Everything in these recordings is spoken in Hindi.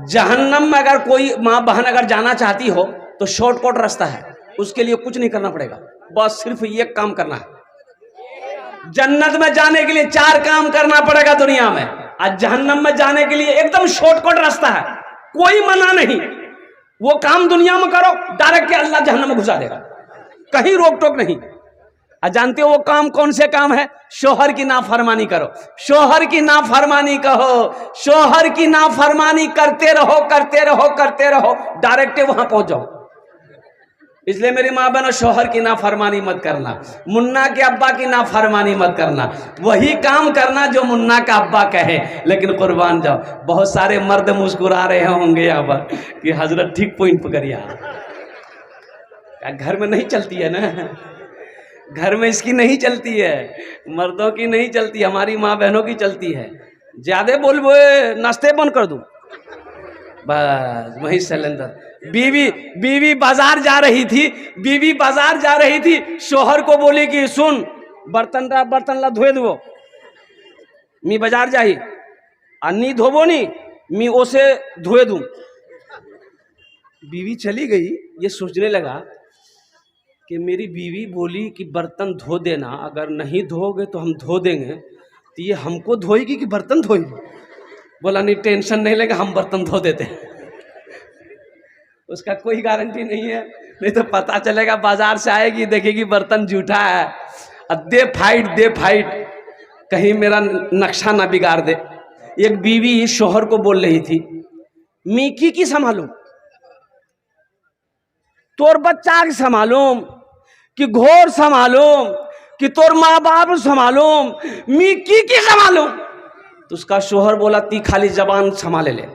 जहन्नम में अगर कोई माँ बहन अगर जाना चाहती हो तो शॉर्टकट रास्ता है, उसके लिए कुछ नहीं करना पड़ेगा, बस सिर्फ ये काम करना है। जन्नत में जाने के लिए 4 काम करना पड़ेगा दुनिया में, और जहन्नम में जाने के लिए एकदम शॉर्टकट रास्ता है, कोई मना नहीं। वो काम दुनिया में करो, डायरेक्ट के अल्लाह जहन्नम में घुसा देगा, कहीं रोक टोक नहीं। जानते हो वो काम कौन से काम है? शोहर की नाफरमानी करो, शोहर की नाफरमानी कहो, शोहर की नाफरमानी करते रहो करते रहो करते रहो, डायरेक्ट वहां पहुंच जाओ। इसलिए मेरी माँ बहनों, शोहर की नाफरमानी मत करना, मुन्ना के अब्बा की नाफरमानी मत करना, वही काम करना जो मुन्ना का अब्बा कहे। लेकिन कुर्बान जाओ, बहुत सारे मर्द मुस्कुरा रहे होंगे यहाँ पर कि हजरत ठीक पॉइंट पकड़िया, घर में नहीं चलती है ना, घर में इसकी नहीं चलती है, मर्दों की नहीं चलती, हमारी माँ बहनों की चलती है। ज्यादा बोल वो नाश्ते बंद कर दूं, बस वही सिलेंडर। बीवी बाजार जा रही थी, बीवी बाजार जा रही थी, शोहर को बोली कि सुन बर्तन ला धोए दो, मी बाजार जाही अन्नी धोबो नी, मी ओसे धोए दूं। बीवी चली गई, ये सोचने लगा कि मेरी बीवी बोली कि बर्तन धो देना, अगर नहीं धोगे तो हम धो देंगे, तो ये हमको धोएगी कि बर्तन धोएगी? बोला नहीं, टेंशन नहीं लेगा, हम बर्तन धो देते हैं। उसका कोई गारंटी नहीं है, नहीं तो पता चलेगा बाजार से आएगी, देखेगी बर्तन जूठा है, अब दे फाइट कहीं मेरा नक्शा ना बिगाड़ दे। एक बीवी शोहर को बोल रही थी, मीकी की संभालूं, तोर बच्चा के संभालूं, कि घोर संभालूं, कि तोर माँ बाप संभालूं, मीकी की संभालूं? तो उसका शोहर बोला, ती खाली जबान संभाले ले,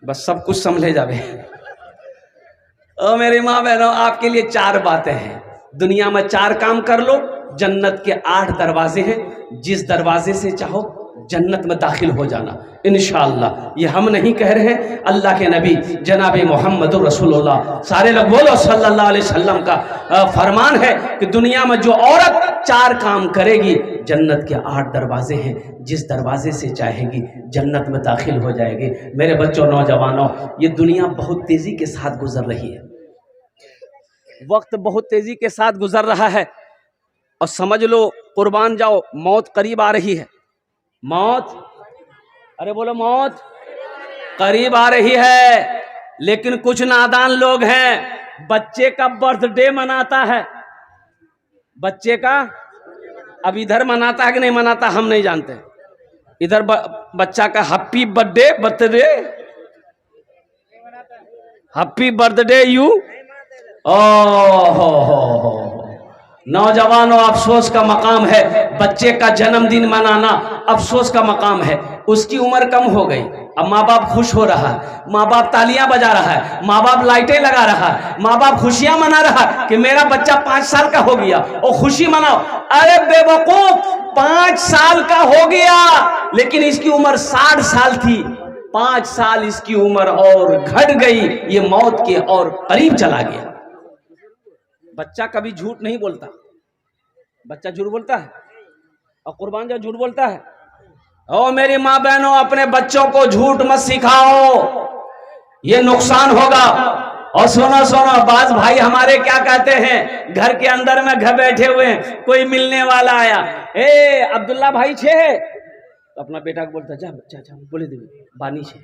बस सब कुछ संभले जावे। ओ मेरी माँ बहनों, आपके लिए 4 बातें हैं, दुनिया में 4 काम कर लो, जन्नत के 8 दरवाजे हैं, जिस दरवाजे से चाहो जन्नत में दाखिल हो जाना इंशाअल्लाह। ये हम नहीं कह रहे हैं, अल्लाह के नबी जनाब मोहम्मद रसूलुल्लाह सारे लोग बोलो सल्लल्लाहु अलैहि वसल्लम का फरमान है कि दुनिया में जो औरत 4 काम करेगी, जन्नत के 8 दरवाजे हैं, जिस दरवाजे से चाहेगी जन्नत में दाखिल हो जाएगी। मेरे बच्चों, नौजवानों, ये दुनिया बहुत तेजी के साथ गुजर रही है, वक्त बहुत तेजी के साथ गुजर रहा है, और समझ लो कुर्बान जाओ, मौत करीब आ रही है। मौत, अरे बोलो, मौत करीब आ रही है। लेकिन कुछ नादान लोग हैं, बच्चे का बर्थडे मनाता है, बच्चे का, अब इधर मनाता है कि नहीं मनाता हम नहीं जानते, इधर बच्चा का happy birthday happy birthday you, हो। नौजवानों, अफसोस का मकाम है, बच्चे का जन्मदिन मनाना अफसोस का मकाम है। उसकी उम्र कम हो गई, अब माँ बाप खुश हो रहा है, माँ बाप तालियां बजा रहा है, माँ बाप लाइटें लगा रहा है, माँ बाप खुशियां मना रहा है कि मेरा बच्चा 5 साल का हो गया, और खुशी मनाओ। अरे बेवकूफ, 5 साल का हो गया, लेकिन इसकी उम्र 60 साल थी, 5 साल इसकी उम्र और घट गई, ये मौत के और करीब चला गया। बच्चा कभी झूठ नहीं बोलता, बच्चा झूठ बोलता है, और कुर्बान जो झूठ बोलता है। ओ मेरी माँ बहनों, अपने बच्चों को झूठ मत सिखाओ, ये नुकसान होगा। और सुनो, बाज भाई हमारे क्या कहते हैं, घर के अंदर में घर बैठे हुए हैं, कोई मिलने वाला आया, ए अब्दुल्ला भाई छे, तो अपना बेटा को बोलता, जा बच्चा बोले दे बानी छे।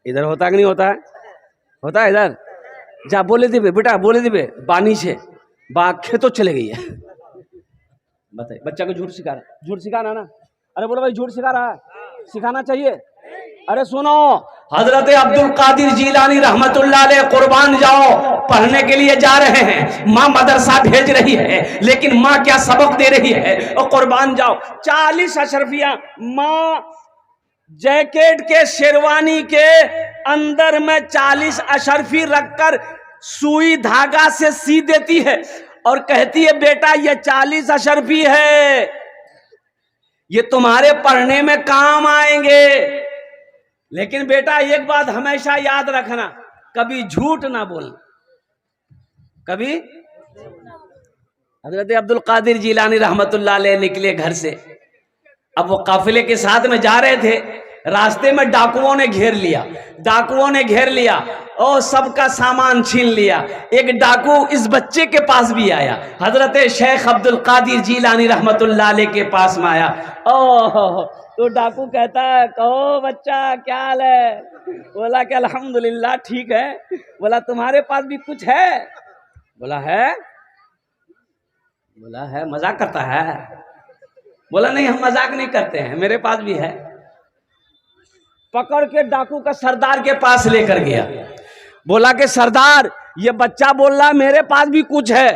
इधर होता कि नहीं होता है? होता है इधर, जा बोले देवे बेटा, बोले देवे बानी छे, बा खेतों चले गई है। बताइए, बच्चा को झूठ सिखाना ना, अरे बोलो भाई, झूठ सिखा रहा है, सिखाना चाहिए। अरे सुनो, हजरत अब्दुल कादिर जीलानी रहमतुल्लाह अलैह कुर्बान जाओ पढ़ने के लिए जा रहे हैं, माँ मदरसा भेज रही है, लेकिन माँ क्या सबक दे रही है, और कुर्बान जाओ 40 अशरफियां माँ जैकेट के शेरवानी के अंदर में 40 अशरफी रखकर सुई धागा से सी देती है, और कहती है बेटा ये 40 अशरफी है, ये तुम्हारे पढ़ने में काम आएंगे। लेकिन बेटा एक बात हमेशा याद रखना, कभी झूठ ना बोलना, कभी। हजरत अब्दुल कादिर जीलानी रहमतुल्लाह अलैह निकले घर से, अब वो काफिले के साथ में जा रहे थे, रास्ते में डाकुओं ने घेर लिया, डाकुओं ने घेर लिया और सबका सामान छीन लिया। एक डाकू इस बच्चे के पास भी आया, हजरत शेख अब्दुल कादिर जीलानी रहमतुल्लाह अलैह के पास में आया। ओह, तो डाकू कहता है, कहो बच्चा क्या हाल है? बोला कि अल्हम्दुलिल्लाह ठीक है। बोला तुम्हारे पास भी कुछ है? बोला है। बोला है, मजाक करता है? बोला नहीं, हम मजाक नहीं करते हैं, मेरे पास भी है। पकड़ के डाकू का सरदार के पास लेकर गया। बोला कि सरदार, ये बच्चा बोल रहा मेरे पास भी कुछ है।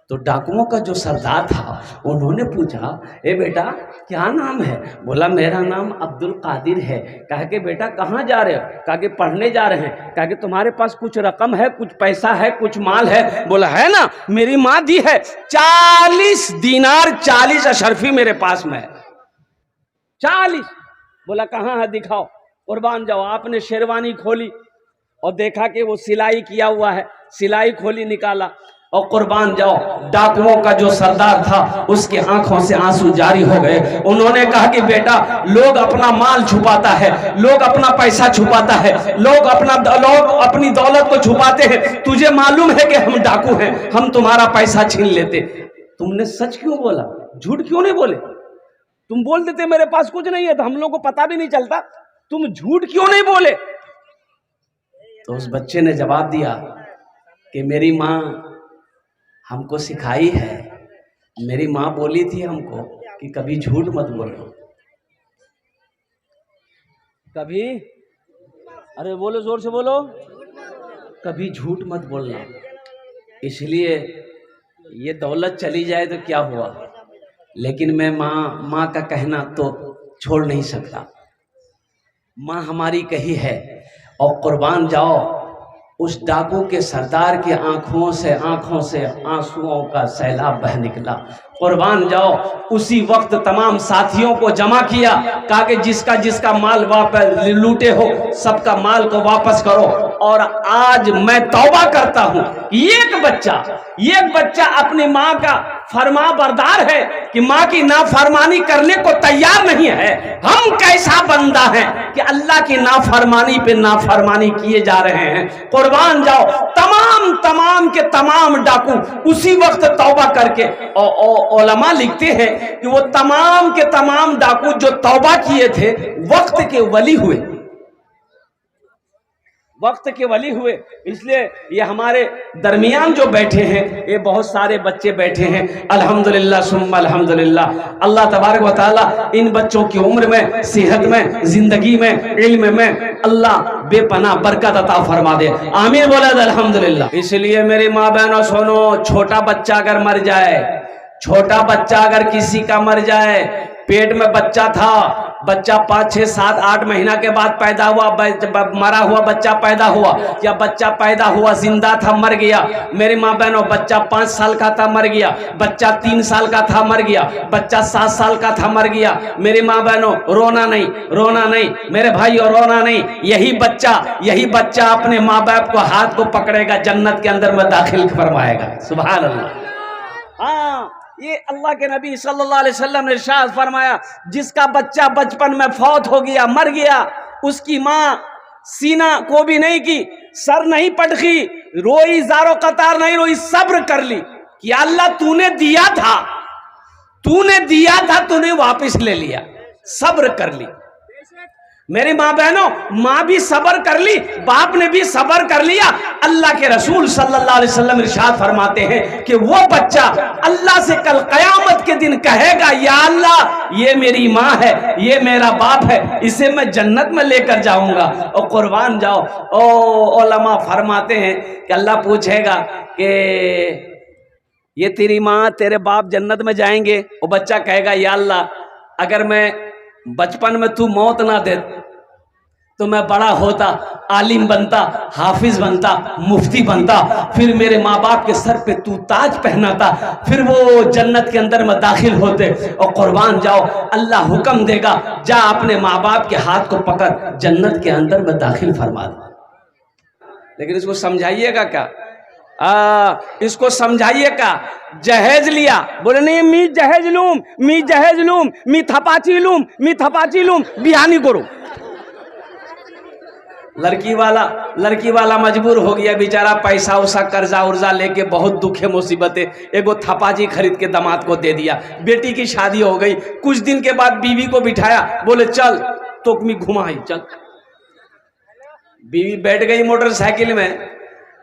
तो डाकुओं का जो सरदार था उन्होंने पूछा, ए बेटा क्या नाम है? बोला मेरा नाम अब्दुल कादिर है। कहा कि बेटा कहाँ जा रहे हो? कहा कि पढ़ने जा रहे हैं। कहा कि तुम्हारे पास कुछ रकम है, कुछ पैसा है, कुछ माल है? बोला है ना, मेरी माँ दी है 40 दीनार 40 अशरफी मेरे पास में है। 40। बोला कहाँ है, दिखाओ। कुर्बान जाओ, आपने शेरवानी खोली और देखा कि वो सिलाई किया हुआ है, सिलाई खोली, निकाला और कुर्बान जाओ, डाकुओं का जो सरदार था उसके आंखों से आंसू जारी हो गए। उन्होंने कहा कि बेटा, लोग अपना माल छुपाता है, लोग अपना पैसा छुपाता है, लोग अपनी दौलत को छुपाते हैं। तुझे मालूम है कि हम डाकू हैं, हम तुम्हारा पैसा छीन लेते। तुमने सच क्यों बोला, झूठ क्यों नहीं बोले? तुम बोल देते मेरे पास कुछ नहीं है तो हम लोग को पता भी नहीं चलता, तुम झूठ क्यों नहीं बोले? तो उस बच्चे ने जवाब दिया कि मेरी माँ हमको सिखाई है, मेरी माँ बोली थी हमको कि कभी झूठ मत बोलो, कभी, अरे बोलो जोर से बोलो, कभी झूठ मत बोलना। इसलिए ये दौलत चली जाए तो क्या हुआ, लेकिन मैं माँ का कहना तो छोड़ नहीं सकता। माँ हमारी कही है। और कुर्बान जाओ, उस डाकू के सरदार की आंखों से आंसुओं का सैलाब बह निकला। कुर्बान जाओ, उसी वक्त तमाम साथियों को जमा किया, कहा कि जिसका जिसका माल वापस लूटे हो सबका माल को वापस करो। और आज मैं तौबा करता हूं, एक बच्चा अपनी माँ का फरमा बरदार है कि माँ की नाफरमानी करने को तैयार नहीं है। हम कैसा बंदा है कि अल्लाह की नाफरमानी पे नाफरमानी किए जा रहे हैं। कुर्बान जाओ, तमाम के तमाम डाकू उसी वक्त तौबा करके, और उलमा लिखते हैं कि वो तमाम के तमाम डाकू जो तौबा किए थे वक्त के वली हुए, वक्त के वली हुए। इसलिए ये हमारे दरमियान जो बैठे हैं, ये बहुत सारे बच्चे बैठे हैं, अल्हम्दुलिल्लाह सुम्मा अल्हम्दुलिल्लाह। अल्लाह तबारक व तआला इन बच्चों की उम्र में, सेहत में, जिंदगी में, इल्म में अल्लाह बेपनाह बरकत अता फरमा दे। आमीन बोला अल्हम्दुलिल्लाह। इसलिए मेरी माँ बहनों सुनो, छोटा बच्चा अगर मर जाए, छोटा बच्चा अगर किसी का मर जाए, पेट में बच्चा था, बच्चा 5, 6, 7, 8 महीना के बाद पैदा हुआ, मरा हुआ बच्चा पैदा हुआ, या बच्चा पैदा हुआ जिंदा था मर गया। मेरी माँ बहनों, बच्चा 5 साल का था मर गया, बच्चा 3 साल का था मर गया, बच्चा 7 साल का था मर गया। मेरी माँ बहनों, रोना नहीं मेरे भाई, और रोना नहीं। यही बच्चा अपने माँ बाप को हाथ को पकड़ेगा, जन्नत के अंदर में दाखिल फरमाएगा। सुभान अल्लाह। हाँ, ये अल्लाह के नबी सल्लल्लाहु अलैहि वसल्लम ने इरशाद फरमाया, जिसका बच्चा बचपन में फौत हो गया, मर गया, उसकी माँ सीना को भी नहीं की, सर नहीं पटकी, रोई, ज़ारो कतार नहीं रोई, सब्र कर ली कि अल्लाह तूने दिया था, तूने वापस ले लिया, सब्र कर ली। मेरी माँ बहनों, माँ भी सब्र कर ली, बाप ने भी सब्र कर लिया। अल्लाह के रसूल सल्लल्लाहु अलैहि वसल्लम इरशाद फरमाते हैं कि वो बच्चा अल्लाह से कल क़यामत के दिन कहेगा, या अल्लाह ये मेरी माँ है, ये मेरा बाप है, इसे मैं जन्नत में लेकर जाऊंगा। और कुर्बान जाओ, उलमा फरमाते हैं कि अल्लाह पूछेगा कि ये तेरी माँ तेरे बाप जन्नत में जाएंगे। वो बच्चा कहेगा, या अल्लाह अगर मैं बचपन में तू मौत ना दे तो मैं बड़ा होता, आलिम बनता, हाफिज बनता, मुफ्ती बनता, फिर मेरे माँ बाप के सर पे तू ताज पहनाता, फिर वो जन्नत के अंदर में दाखिल होते। और कुर्बान जाओ, अल्लाह हुक्म देगा, जा अपने माँ बाप के हाथ को पकड़ जन्नत के अंदर में दाखिल फरमा दे। लेकिन इसको समझाइएगा क्या? इसको समझाइए का जहेज लिया, बोले नहीं मी जहेज लूम, मी जहेज लूम, मी थपाची लूम, मी थपाची लूम, बिहानी करो। लड़की वाला मजबूर हो गया बेचारा, पैसा उसा कर्जा उर्जा लेके, बहुत दुखे मुसीबतें, एगो थपाजी खरीद के दामाद को दे दिया। बेटी की शादी हो गई, कुछ दिन के बाद बीवी को बिठाया, बोले चल तो मी घुमाई चल। बीवी बैठ गई मोटरसाइकिल में,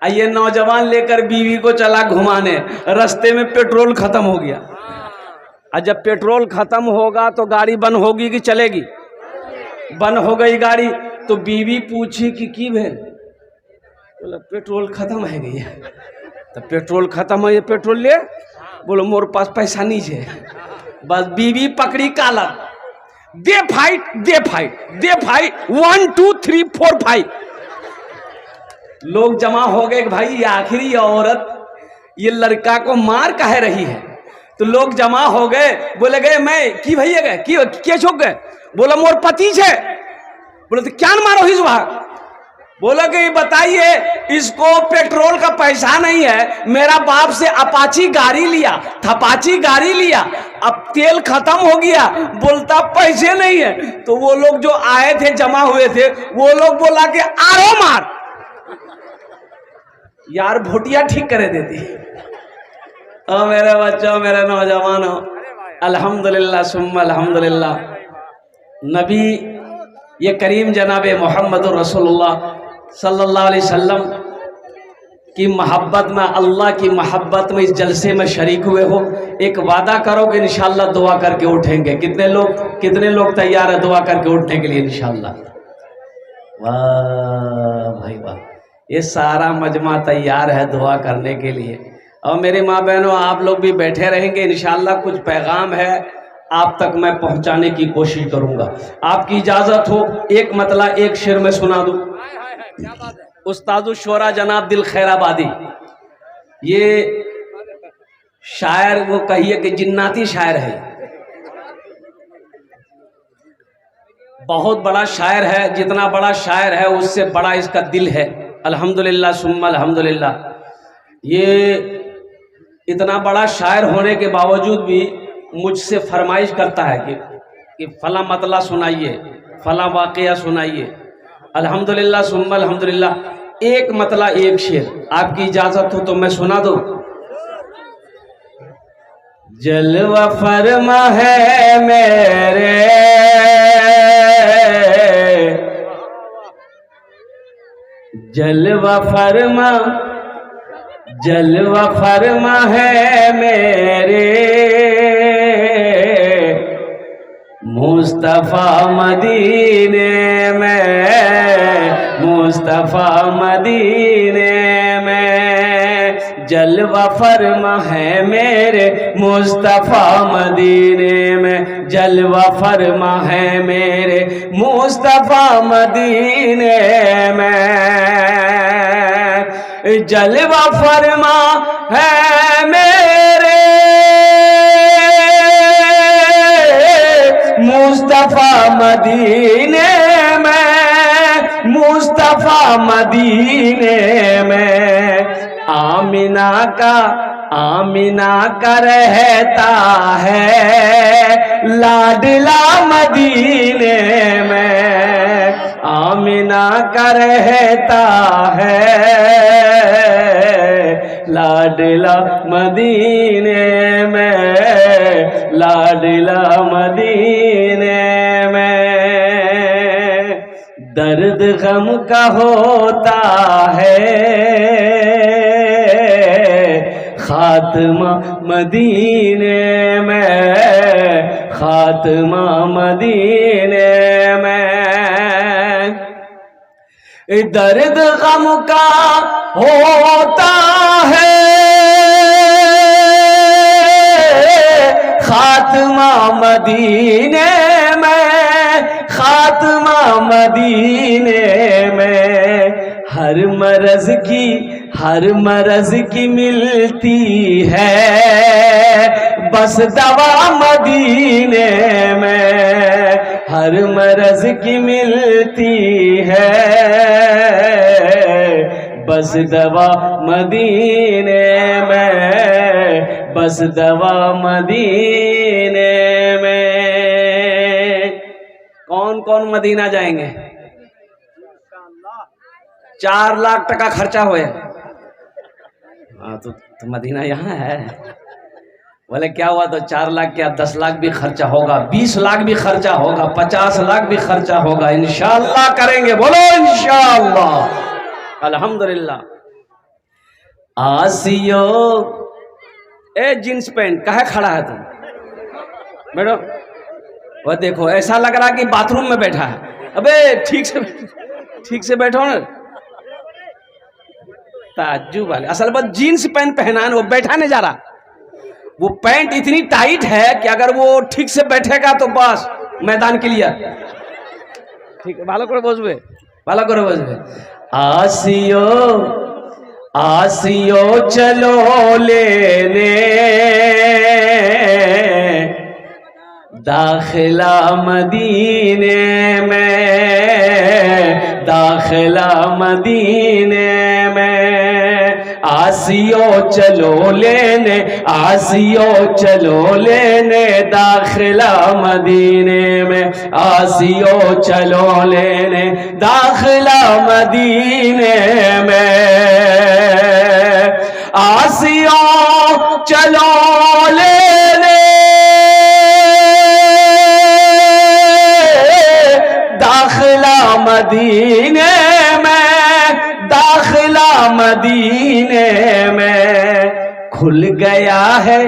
ये नौजवान लेकर बीवी को चला घुमाने, रास्ते में पेट्रोल खत्म हो गया। और जब पेट्रोल खत्म होगा तो गाड़ी बंद होगी कि चलेगी? बंद हो गई गाड़ी, तो बीवी पूछी कि की भेल? बोला पेट्रोल खत्म है गई। तो पेट्रोल खत्म है, ये पेट्रोल ले। बोलो मोर पास पैसा नहीं है। बस बीवी पकड़ी काला, they fight they fight they fight, 1 2 3 4 5। लोग जमा हो गए कि भाई ये आखिरी ये औरत ये लड़का को मार काहे रही है। तो लोग जमा हो गए, बोले गए मैं की भैया गए की क्या छोक गए? बोला मोर पति छे। बोले तो क्या मारो हिज वहां? बोला कि बताइए इसको पेट्रोल का पैसा नहीं है, मेरा बाप से अपाची गाड़ी लिया, थपाची गाड़ी लिया, अब तेल खत्म हो गया, बोलता पैसे नहीं है। तो वो लोग जो आए थे जमा हुए थे, वो लोग बोला कि आरो मार यार, भोटिया ठीक करे देती। ओ मेरे बच्चों, मेरे नौजवानों, अल्हम्दुलिल्लाह सुम्मा अल्हम्दुलिल्लाह, नबी ये करीम जनाब मोहम्मद रसूलुल्लाह सल्लल्लाहु अलैहि वसल्लम की मोहब्बत में, अल्लाह की मोहब्बत में इस जलसे में शरीक हुए हो। एक वादा करो कि इंशाअल्लाह दुआ करके उठेंगे। कितने लोग तैयार है दुआ करके उठने के लिए इंशाअल्लाह? वाह भाई वाह, ये सारा मजमा तैयार है दुआ करने के लिए। और मेरी माँ बहनों, आप लोग भी बैठे रहेंगे इंशाअल्लाह। कुछ पैगाम है आप तक मैं पहुंचाने की कोशिश करूंगा। आपकी इजाजत हो एक मतला एक शेर में सुना दूं। उस्तादुल शोरा जनाब दिल खैराबादी, ये शायर, वो कहिए कि जिन्नाती शायर है, बहुत बड़ा शायर है। जितना बड़ा शायर है उससे बड़ा इसका दिल है। अल्हम्दुलिल्लाह सुम्मा अल्हम्दुलिल्लाह। ये इतना बड़ा शायर होने के बावजूद भी मुझसे फरमाइश करता है कि फला मतला सुनाइए, फला वाक़या सुनाइए। अल्हम्दुलिल्लाह सुम्मा अल्हम्दुलिल्लाह, एक मतला एक शेर आपकी इजाजत हो तो मैं सुना दूं। जलवा फरमा है मेरे, जलवा फरमा है मेरे, मुस्तफ़ा मदीने में, मुस्तफ़ा मदीने में, जलवा फरमा है मेरे मुस्तफ़ा मदीने में, जलवा फरमा है मेरे मुस्तफ़ा मदीने में, जलवा फरमा है मेरे मुस्तफ़ा मदीने में, मुस्तफ़ा मदीने में, आमिना का रहता है लाडला मदीने में, आमिना का रहता है लाडला मदीने में, लाडला मदीने में। दर्द गम का होता है खात्मा मदीने में, खात्मा मदीने में। दर्द गम का होता है खात्मा मदीने में, खात्मा मदीने में। हर मरज की मिलती है बस दवा मदीने में, हर मरज की मिलती है बस दवा मदीने में, बस दवा मदीने में। कौन कौन मदीना जाएंगे? 4 लाख टका खर्चा होए। हाँ तो मदीना यहाँ है। बोले क्या हुआ? तो 4 लाख क्या 10 लाख भी खर्चा होगा, 20 लाख भी खर्चा होगा, 50 लाख भी खर्चा होगा। इंशाअल्लाह करेंगे, बोलो इंशाअल्लाह। अल्हम्दुलिल्लाह। आसियो ए जींस पैंट काहे खड़ा है तुम? बैठो। वो देखो ऐसा लग रहा कि बाथरूम में बैठा है। अबे ठीक से बैठो ना। ताज्जुब वाले असल बात जीन्स पैंट पहना है, वो बैठा नहीं जा रहा। वो पैंट इतनी टाइट है कि अगर वो ठीक से बैठेगा तो बस मैदान के लिए। ठीक है, ভালো করে বসবে, ভালো করে বসবে। आसियो आसियो चलो लेने दाखिला मदीने में, दाखिला मदीने में। आसियो चलो लेने, आसियो चलो लेने दाखिला मदीने में, आसियो चलो लेने दाखिला मदीने में। आसियो चलो लेने दाखिला मदीने में, दाखिला मदीने में। खुल गया है,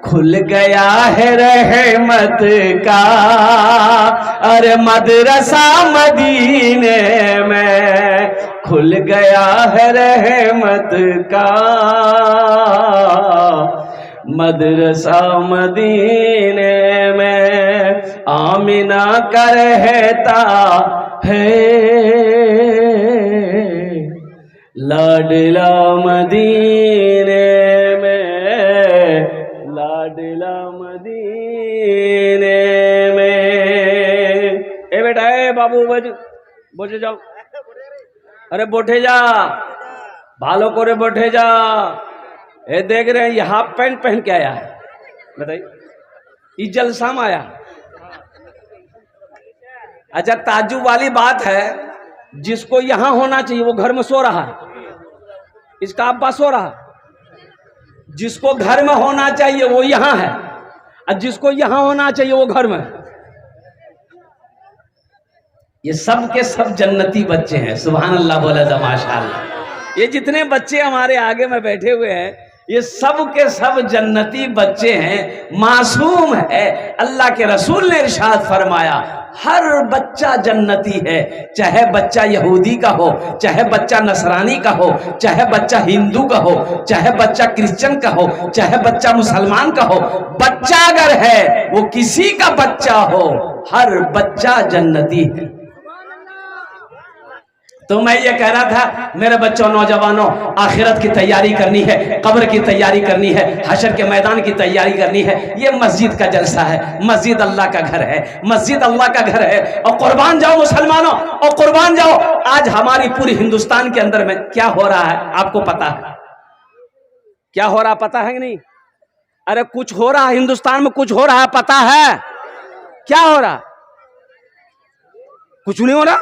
खुल गया है रहमत का अरे मदरसा मदीने में। खुल गया है रहमत का मदरसा मदीने में। आमिना का रहता है लाडला मदीने में, लाडला मदीने में। ए बेटा ए बाबू बोझे जाओ। अरे बोठे जा, भालो करे बोठे जा। ए देख रहे हैं ये हाफ पैंट पहन के आया है, बताइए ये जलसा में आया। अच्छा ताज्जुब वाली बात है, जिसको यहां होना चाहिए वो घर में सो रहा है, इसका अब्बा सो रहा। जिसको घर में होना चाहिए वो यहां है, और जिसको यहां होना चाहिए वो घर में। ये सब के सब जन्नती बच्चे हैं। सुभान अल्लाह बोला था माशाअल्लाह। ये जितने बच्चे हमारे आगे में बैठे हुए हैं ये सब के सब जन्नती बच्चे हैं, मासूम है। अल्लाह के रसूल ने इरशाद फरमाया हर बच्चा जन्नती है, चाहे बच्चा यहूदी का हो, चाहे बच्चा नसरानी का हो, चाहे बच्चा हिंदू का हो, चाहे बच्चा क्रिश्चियन का हो, चाहे बच्चा मुसलमान का हो। बच्चा अगर है वो किसी का बच्चा हो, हर बच्चा जन्नती है। तो मैं ये कह रहा था मेरे बच्चों नौजवानों, आखिरत की तैयारी करनी है, कब्र की तैयारी करनी है, हशर के मैदान की तैयारी करनी है। ये मस्जिद का जलसा है, मस्जिद अल्लाह का घर है, मस्जिद अल्लाह का घर है। और कुर्बान जाओ मुसलमानों, और कुर्बान जाओ। आज हमारी पूरी हिंदुस्तान के अंदर में क्या हो रहा है आपको पता है? क्या हो रहा पता है कि नहीं? अरे कुछ हो रहा है हिंदुस्तान में, कुछ हो रहा है पता है? क्या हो रहा? कुछ नहीं हो रहा।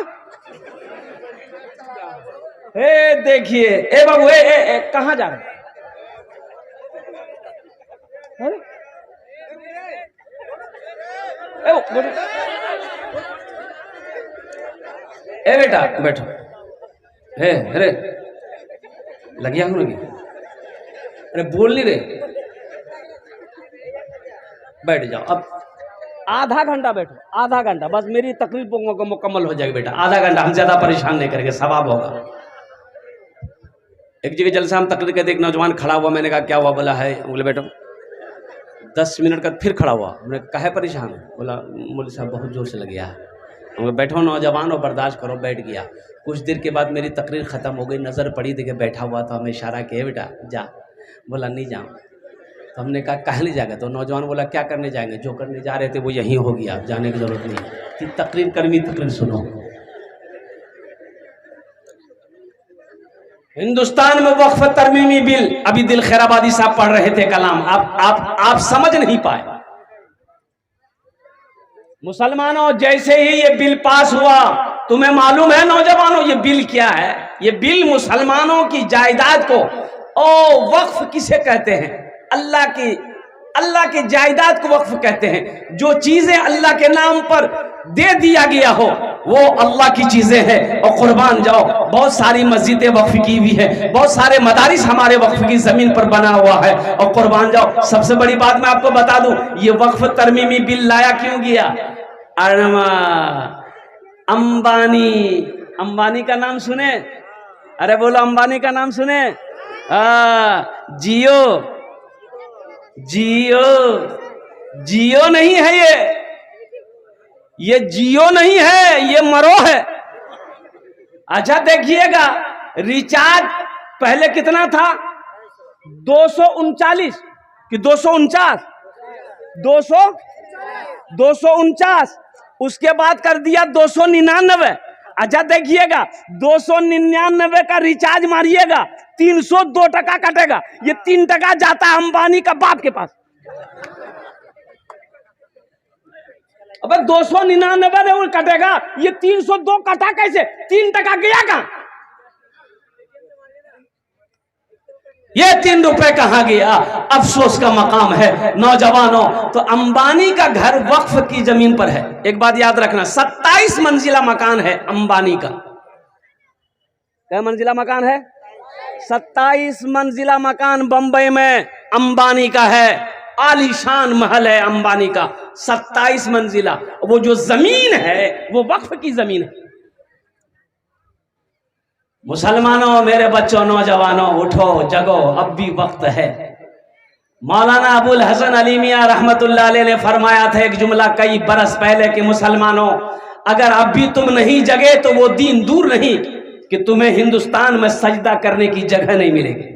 ए देखिए ए बाबू ए कहां जा रहे हैं? ए बेटा बैठो। हे अरे लग गया हूं लगी। अरे बोल नहीं रहे, बैठ जाओ। अब आधा घंटा बैठो, आधा घंटा बस, मेरी तकलीफ मुकम्मल हो जाएगी बेटा। आधा घंटा, हम ज्यादा परेशान नहीं करेंगे, सवाब होगा। एक जगह जलसा हम तकरीर करते, एक नौजवान खड़ा हुआ, मैंने कहा क्या हुआ? बोला है, बोले बेटो 10 मिनट का फिर खड़ा हुआ। मैंने कहा है परेशान? बोला मौलवी साहब बहुत जोर से लग गया है। मैं बैठो नौजवान और बर्दाश्त करो। बैठ गया। कुछ देर के बाद मेरी तकरीर ख़त्म हो गई, नज़र पड़ी, देखे बैठा हुआ था, हमें इशारा किया बेटा जा। बोला नहीं जाऊँ। तो हमने कहा कहाँ नहीं जाएगा? तो नौजवान बोला क्या करने जाएंगे? जो करने जा रहे थे वो यहीं हो गया, जाने की जरूरत नहीं। तकरीर कर्मी तकरीर सुनो। हिंदुस्तान में वक्फ तरमीमी बिल, अभी दिल खैराबादी साहब पढ़ रहे थे कलाम, आप समझ नहीं पाए। मुसलमानों, जैसे ही ये बिल पास हुआ, तुम्हें मालूम है नौजवानों ये बिल क्या है? ये बिल मुसलमानों की जायदाद को, ओ वक्फ किसे कहते हैं? अल्लाह की जायदाद को वक्फ कहते हैं। जो चीजें अल्लाह के नाम पर दे दिया गया हो वो अल्लाह की चीजें हैं। और कुर्बान जाओ, बहुत सारी मस्जिदें वक्फ की हुई है, बहुत सारे मदारिस हमारे वक्फ की जमीन पर बना हुआ है। और कुर्बान जाओ, सबसे बड़ी बात मैं आपको बता दूं, ये वक्फ तरमीमी बिल लाया क्यों गया? अंबानी का नाम सुने? अरे बोलो, अंबानी का नाम सुने? जियो नहीं है ये जियो नहीं है, ये मरो है। अच्छा देखिएगा, रिचार्ज पहले कितना था? 239 कि 249? 249, उसके बाद कर दिया 299। अच्छा देखिएगा, 299 का रिचार्ज मारिएगा, 302 टका कटेगा। ये 3 टका जाता है अंबानी का बाप के पास। अबे 299 कटेगा, ये 302 कटा कैसे? 3 टका गया कहां? ये 3 रुपए कहां गया? अफसोस का मकाम है नौजवानों। तो अंबानी का घर वक्फ की जमीन पर है। एक बात याद रखना, 27 मंजिला मकान है अंबानी का। क्या मंजिला मकान है? 27 मंजिला मकान बंबई में अंबानी का है। आलीशान महल है अंबानी का, 27 मंजिला। वो जो जमीन है वो वक्फ की जमीन है। मुसलमानों, मेरे बच्चों, नौजवानों, उठो जगो, अब भी वक्त है। मौलाना अबुल हसन अली मियां रहमतुल्लाह अलैह ने फरमाया था एक जुमला कई बरस पहले कि मुसलमानों, अगर अब भी तुम नहीं जगे तो वो दिन दूर नहीं कि तुम्हें हिंदुस्तान में सजदा करने की जगह नहीं मिलेगी।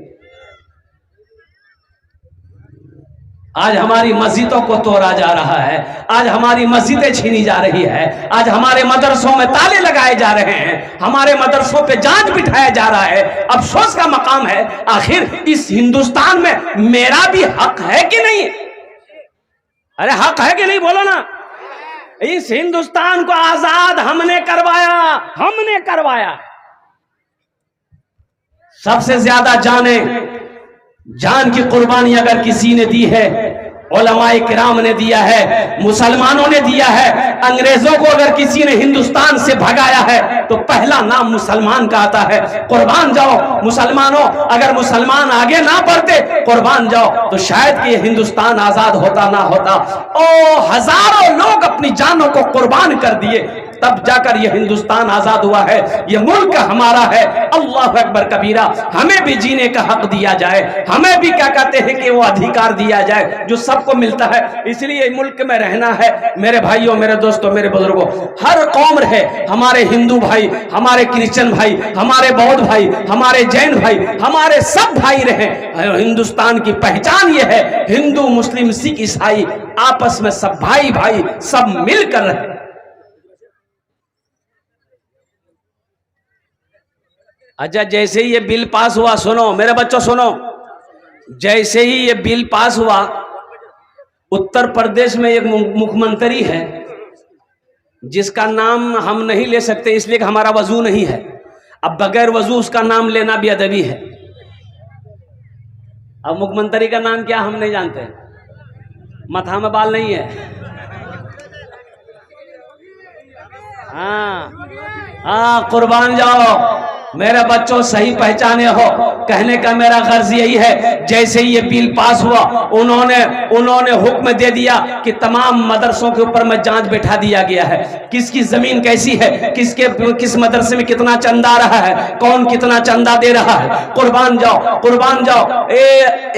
आज हमारी मस्जिदों को तोड़ा जा रहा है, आज हमारी मस्जिदें छीनी जा रही है, आज हमारे मदरसों में ताले लगाए जा रहे हैं, हमारे मदरसों पे जांच बिठाया जा रहा है। अफसोस का मकाम है, आखिर इस हिंदुस्तान में मेरा भी हक है कि नहीं? अरे हक है कि नहीं, बोलो ना। इस हिंदुस्तान को आजाद हमने करवाया। सबसे ज्यादा जान की कुर्बानी अगर किसी ने दी है, उलमाए किराम ने दिया है, मुसलमानों ने दिया है। अंग्रेजों को अगर किसी ने हिंदुस्तान से भगाया है तो पहला नाम मुसलमान का आता है। कुर्बान जाओ मुसलमानों, अगर मुसलमान आगे ना बढ़ते, कुर्बान जाओ, तो शायद कि ये हिंदुस्तान आजाद होता ना होता। ओ हजारों लोग अपनी जानों को कुर्बान कर दिए, तब जाकर यह हिंदुस्तान आजाद हुआ है। यह मुल्क हमारा है। अल्लाह अकबर कबीरा। हमें भी जीने का हक दिया जाए, हमें भी क्या कहते हैं कि वो अधिकार दिया जाए जो सबको मिलता है। इसलिए मुल्क में रहना है मेरे भाइयों, मेरे दोस्तों, मेरे बुजुर्गों। हर कौम रहे, हमारे हिंदू भाई, हमारे क्रिश्चियन भाई, हमारे बौद्ध भाई, हमारे जैन भाई, हमारे सब भाई रहे। हिंदुस्तान की पहचान यह है, हिंदू मुस्लिम सिख ईसाई आपस में सब भाई भाई, सब मिलकर रहे। अच्छा, जैसे ही ये बिल पास हुआ, सुनो मेरे बच्चों सुनो, जैसे ही ये बिल पास हुआ, उत्तर प्रदेश में एक मुख्यमंत्री है जिसका नाम हम नहीं ले सकते इसलिए कि हमारा वजू नहीं है। अब बगैर वजू उसका नाम लेना भी अदबी है। अब मुख्यमंत्री का नाम क्या हम नहीं जानते, माथा में बाल नहीं है। हाँ, कुर्बान जाओ मेरे बच्चों, सही पहचाने हो। कहने का मेरा गर्ज यही है, जैसे ही ये बिल पास हुआ उन्होंने हुक्म दे दिया कि तमाम मदरसों के ऊपर में जांच बैठा दिया गया है। किसकी जमीन कैसी है, किस मदरसे में कितना चंदा आ रहा है, कौन कितना चंदा दे रहा है। कुर्बान जाओ।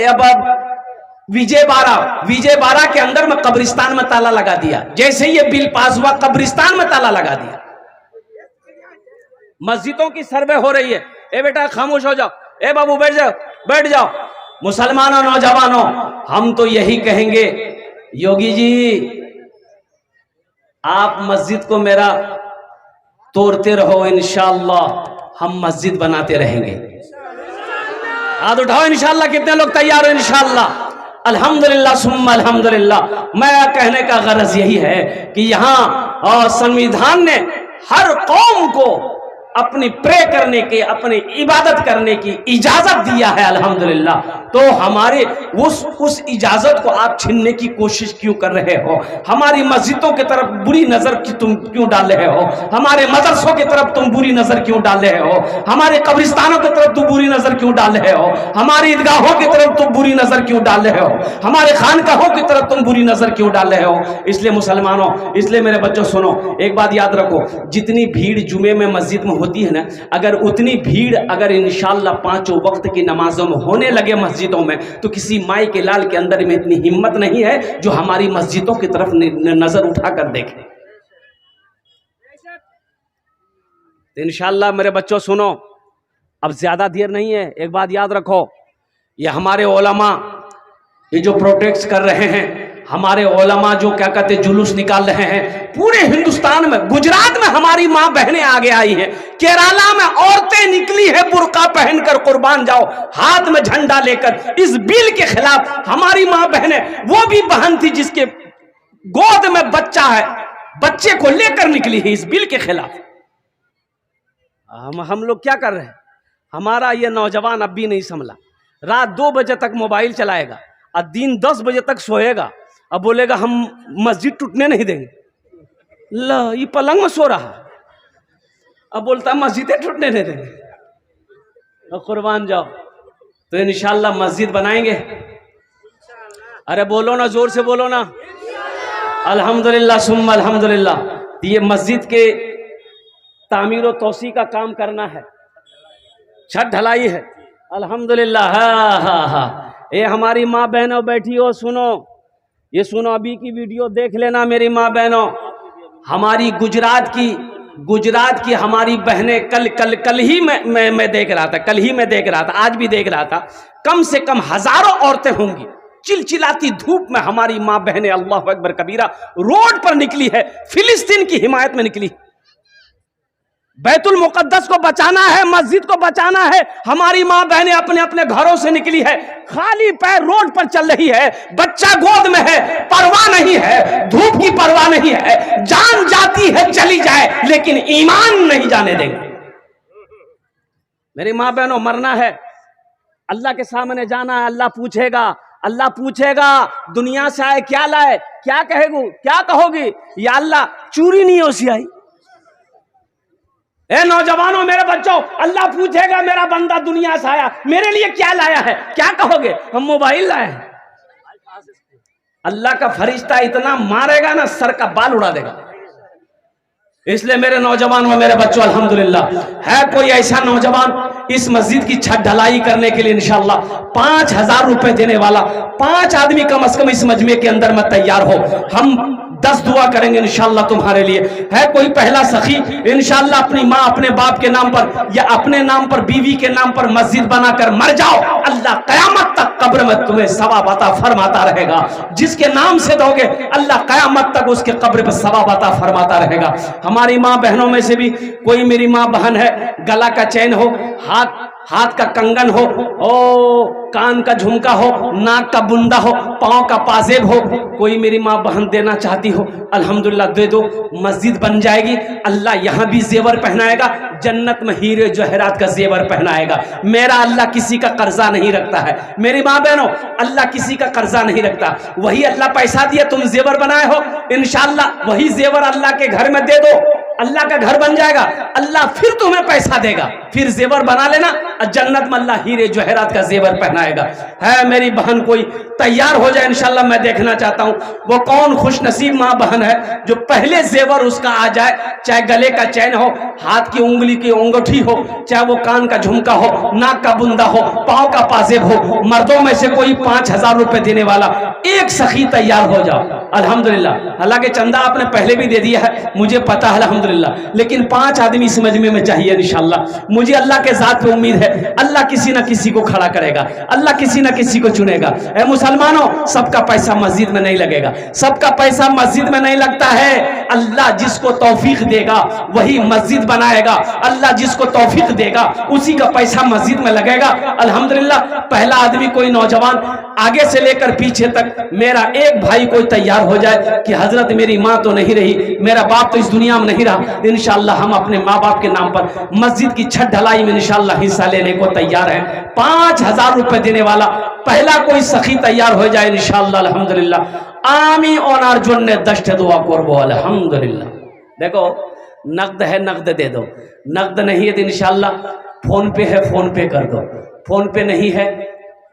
अब विजयवाड़ा के अंदर में कब्रिस्तान में ताला लगा दिया। जैसे ही ये बिल पास हुआ, कब्रिस्तान में ताला लगा दिया। मस्जिदों की सर्वे हो रही है। ए बेटा खामोश हो जाओ, ए बाबू बैठ जाओ। मुसलमानों, नौजवानों, हम तो यही कहेंगे, योगी जी आप मस्जिद को मेरा तोड़ते रहो, इंशाअल्लाह हम मस्जिद बनाते रहेंगे। हाथ उठाओ इंशाल्लाह। कितने लोग तैयार हो इंशाल्लाह? अल्हम्दुलिल्लाह सुम्मा अल्हम्दुलिल्लाह। मैं कहने का गरज यही है कि यहाँ संविधान ने हर कौम को अपनी प्रे करने के, अपनी इबादत करने की इजाजत दिया है अल्हम्दुलिल्लाह। तो हमारे उस इजाजत को आप छीनने की कोशिश क्यों कर रहे हो? हमारी मस्जिदों की तरफ बुरी नजर तुम क्यों डाल रहे हो? हमारे मदरसों की तरफ तुम बुरी नजर क्यों डाल रहे हो? हमारे कब्रिस्तानों की तरफ तुम बुरी नजर क्यों डाल रहे हो? हमारी ईदगाहों की तरफ तुम बुरी नजर क्यों डाल रहे हो? हमारे खानकाहों की तरफ तुम बुरी नजर क्यों डाल रहे हो? इसलिए मुसलमानों, इसलिए मेरे बच्चों सुनो, एक बात याद रखो, जितनी भीड़ जुमे में मस्जिद में होती है ना, अगर उतनी भीड़ अगर इंशाल्लाह 5 वक्त की नमाजों में होने लगे मस्जिदों में, तो किसी माई के लाल के अंदर में इतनी हिम्मत नहीं है जो हमारी मस्जिदों की तरफ नजर उठाकर देखे। तो इंशाल्लाह मेरे बच्चों सुनो, अब ज्यादा देर नहीं है। एक बात याद रखो, ये हमारे उलमा ये जो प्रोटेस्ट कर रहे हैं, हमारे उलमा जो क्या कहते जुलूस निकाल रहे हैं पूरे हिंदुस्तान में, गुजरात में हमारी माँ बहनें आगे आई हैं, केरला में औरतें निकली है बुर्का पहनकर, कुर्बान जाओ, हाथ में झंडा लेकर इस बिल के खिलाफ। हमारी माँ बहनें, वो भी बहन थी जिसके गोद में बच्चा है, बच्चे को लेकर निकली है इस बिल के खिलाफ। हम लोग क्या कर रहे हैं? हमारा ये नौजवान अब भी नहीं संभला, रात 2 बजे तक मोबाइल चलाएगा और दिन 10 बजे तक सोएगा, अब बोलेगा हम मस्जिद टूटने नहीं देंगे। ला, ये पलंग में सो रहा, अब बोलता मस्जिदें टूटने नहीं देंगे। और कुर्बान जाओ, तो इंशाल्लाह मस्जिद बनाएंगे। अरे बोलो ना, जोर से बोलो ना, अल्हम्दुलिल्लाह सुम्मा अल्हम्दुलिल्लाह। ये मस्जिद के तामीर और तोसी का काम करना है, छत ढलाई है अल्हम्दुलिल्लाह। हाँ हाँ हाँ, ये हमारी माँ बहनों बैठी हो, सुनो, ये सुनो, अभी की वीडियो देख लेना मेरी माँ बहनों। हमारी गुजरात की हमारी बहनें कल ही मैं देख रहा था, कल ही मैं देख रहा था, आज भी देख रहा था, कम से कम हजारों औरतें होंगी, चिलचिलाती धूप में हमारी माँ बहनें अल्लाह अकबर कबीरा रोड पर निकली है, फिलिस्तीन की हिमायत में निकली। बैतुल मुकद्दस को बचाना है, मस्जिद को बचाना है, हमारी माँ बहनें अपने अपने घरों से निकली है, खाली पैर रोड पर चल रही है, बच्चा गोद में है, परवाह नहीं है, धूप की परवाह नहीं है, जान जाती है चली जाए लेकिन ईमान नहीं जाने देंगे। मेरी माँ बहनों, मरना है, अल्लाह के सामने जाना है, अल्लाह पूछेगा दुनिया से आए क्या लाए, क्या कहोगी? या अल्लाह चूरी नहीं हो सी आई। ए नौजवानों, मेरे बच्चों, अल्लाह पूछेगा मेरा बंदा दुनिया से आया, मेरे लिए क्या लाया है? क्या कहोगे? हम मोबाइल लाए हैं। अल्लाह का फरिश्ता इतना मारेगा ना, सर का बाल उड़ा देगा। इसलिए मेरे नौजवान व मेरे बच्चों, अल्हम्दुलिल्लाह है कोई ऐसा नौजवान इस मस्जिद की छत ढलाई करने के लिए इंशाल्लाह 5000 रुपए देने वाला, 5 आदमी कम से कम इस मजमे के अंदर में तैयार हो, हम 10 दुआ करेंगे इंशाल्लाह तुम्हारे लिए। है कोई पहला सखी इंशाल्लाह अपनी माँ अपने बाप के नाम पर या अपने नाम पर, बीवी के नाम पर मस्जिद बनाकर मर जाओ, अल्लाह कयामत तक कब्र में तुम्हें सवाब अता फरमाता रहेगा। जिसके नाम से दोगे अल्लाह कयामत तक उसके कब्र पर सवाब अता फरमाता रहेगा। हमारी माँ बहनों में से भी कोई मेरी माँ बहन है, गला का चैन हो, हाथ का कंगन हो, कान का झुमका हो, नाक का बुंदा हो, पांव का पाजेब हो, कोई मेरी माँ बहन देना चाहती हो, अल्हम्दुलिल्लाह दे दो। मस्जिद बन जाएगी, अल्लाह यहाँ भी जेवर पहनाएगा, जन्नत में हीरे जवाहरात का जेवर पहनाएगा। मेरा अल्लाह किसी का कर्जा नहीं रखता है मेरी माँ बहनों, अल्लाह किसी का कर्जा नहीं रखता। वही अल्लाह पैसा दिया, तुम जेवर बनाए हो, इंशाल्लाह वही जेवर अल्लाह के घर में दे दो, अल्लाह का घर बन जाएगा, अल्लाह फिर तुम्हें पैसा देगा, फिर जेवर बना लेना और जन्नत में अल्लाह हीरे जवाहरात का जेवर पहनाएगा। है मेरी बहन कोई तैयार हो जाए इंशाल्लाह, मैं देखना चाहता हूँ वो कौन खुश नसीब माँ बहन है जो पहले जेवर उसका आ जाए, चाहे गले का चैन हो, हाथ की उंगली की अंगूठी हो, चाहे वो कान का झुमका हो, नाक का बुंदा हो, पाँव का पाजेब हो। मर्दों में से कोई 5000 रुपए देने वाला एक सखी तैयार हो जाओ अल्हम्दुलिल्लाह। हालांकि चंदा आपने पहले भी दे दिया है, मुझे पता है अल्हम्दुलिल्लाह, अल्हम्दुलिल्लाह, लेकिन 5 आदमी इस मजमे में चाहिए इंशाअल्लाह। मुझे अल्लाह के ज़ात पे उम्मीद है, अल्लाह किसी न किसी को खड़ा करेगा, अल्लाह किसी न किसी को चुनेगा। ए मुसलमानों, सबका पैसा मस्जिद में नहीं लगेगा, सबका पैसा मस्जिद में नहीं लगता है। अल्लाह जिसको तौफीक देगा वही मस्जिद बनाएगा, अल्लाह जिसको तौफीक देगा उसी का पैसा मस्जिद में लगेगा। अल्हम्दुलिल्लाह, पहला आदमी कोई नौजवान आगे से लेकर पीछे तक, मेरा एक भाई कोई तैयार हो जाए कि हजरत मेरी माँ तो नहीं रही, मेरा बाप तो इस दुनिया में नहीं रहा, इंशाअल्लाह हम अपने माँ बाप के नाम पर मस्जिद की छत ढलाई में इंशाअल्लाह हिस्सा लेने को तैयार हैं। 5000 रुपए देने वाला पहला कोई सखी तैयार हो जाए इंशाअल्लाह। अल्हम्दुलिल्लाह आमी ओनार जुन्ने दश्त दुआ करबो अल्हम्दुलिल्लाह। देखो, नकद है नकद दे दो, नकद नहीं है तो इंशाअल्लाह फोन पे है फोन पे कर दो, फोन पे नहीं है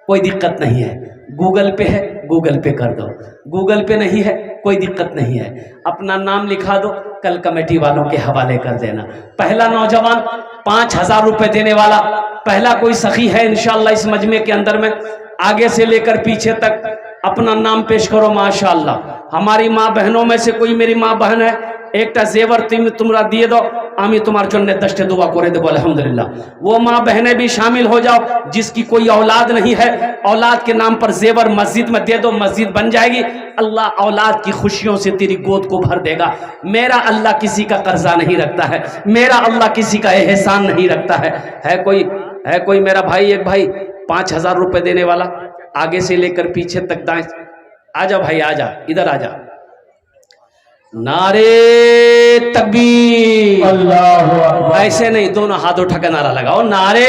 कोई दिक्कत नहीं है, गूगल पे है गूगल पे कर दो, गूगल पे नहीं है कोई दिक्कत नहीं है, अपना नाम लिखा दो, कल कमेटी वालों के हवाले कर देना। पहला नौजवान 5000 रुपए देने वाला पहला कोई सखी है इंशाअल्लाह इस मजमे के अंदर में, आगे से लेकर पीछे तक अपना नाम पेश करो। माशाअल्लाह, हमारी माँ बहनों में से कोई मेरी माँ बहन है, एक जेवर तुमरा दिए दो, आमी तुम्हारे चुनने दश्ते दुआ करे दे अल्हम्दुलिल्लाह। वो माँ बहनें भी शामिल हो जाओ जिसकी कोई औलाद नहीं है, औलाद के नाम पर जेवर मस्जिद में दे दो, मस्जिद बन जाएगी। अल्लाह औलाद की खुशियों से तेरी गोद को भर देगा। मेरा अल्लाह किसी का कर्जा नहीं रखता है, मेरा अल्लाह किसी का एहसान नहीं रखता है। है कोई मेरा भाई, एक भाई 5000 रुपए देने वाला, आगे से लेकर पीछे तक दाएं, आजा भाई आजा, इधर आजा। नारे तकबीर, अल्लाह, ऐसे नहीं, दोनों हाथ उठा कर नारा लगाओ, नारे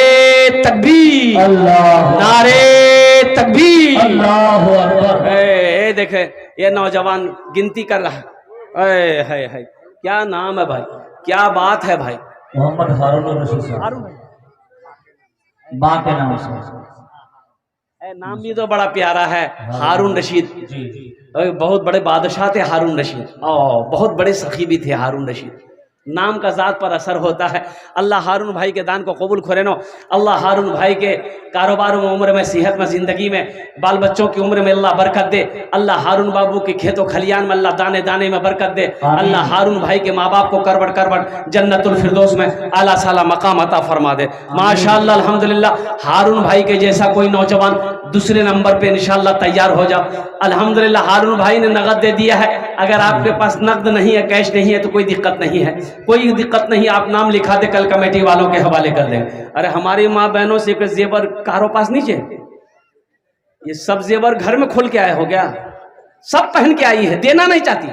तकबीर, अल्लाह, नारे तकबीर, अल्लाहु अकबर। ए देखे, ये नौजवान गिनती कर रहा है, क्या नाम है भाई, क्या बात है भाई? मोहम्मद हारून रशीद, माँ के नाम से। नाम भी तो बड़ा प्यारा है, हारून रशीद जी। बहुत बड़े बादशाह थे हारून रशीद, और बहुत बड़े सखी भी थे हारून रशीद। नाम का ज़ात पर असर होता है। अल्लाह हारून भाई के दान को कबूल करे नो। अल्लाह हारून भाई के कारोबार में, उम्र में, सेहत में, ज़िंदगी में, बाल बच्चों की उम्र में अल्लाह बरकत दे। अल्लाह हारून बाबू के खेतों खलियान में अल्लाह दाने दाने में बरकत दे। अल्लाह हारून भाई के माँ बाप को करबट करबट जन्नतुल फिरदौस में आला साला मकाम अता फरमा दे। माशाअल्लाह अल्हम्दुलिल्लाह, हारून भाई के जैसा कोई नौजवान दूसरे नंबर पे इंशाअल्लाह तैयार हो जाओ। अल्हम्दुलिल्लाह हारून भाई ने नगद दे दिया है। अगर आपके पास नकद नहीं है, कैश नहीं है, तो कोई दिक्कत नहीं है, कोई दिक्कत नहीं, आप नाम लिखा दे, कल कमेटी वालों के हवाले कर देंगे। अरे हमारी माँ बहनों से जेवर कारो पास नीचे, ये सब जेवर घर में खोल के आया हो गया, सब पहन के आई है, देना नहीं चाहती।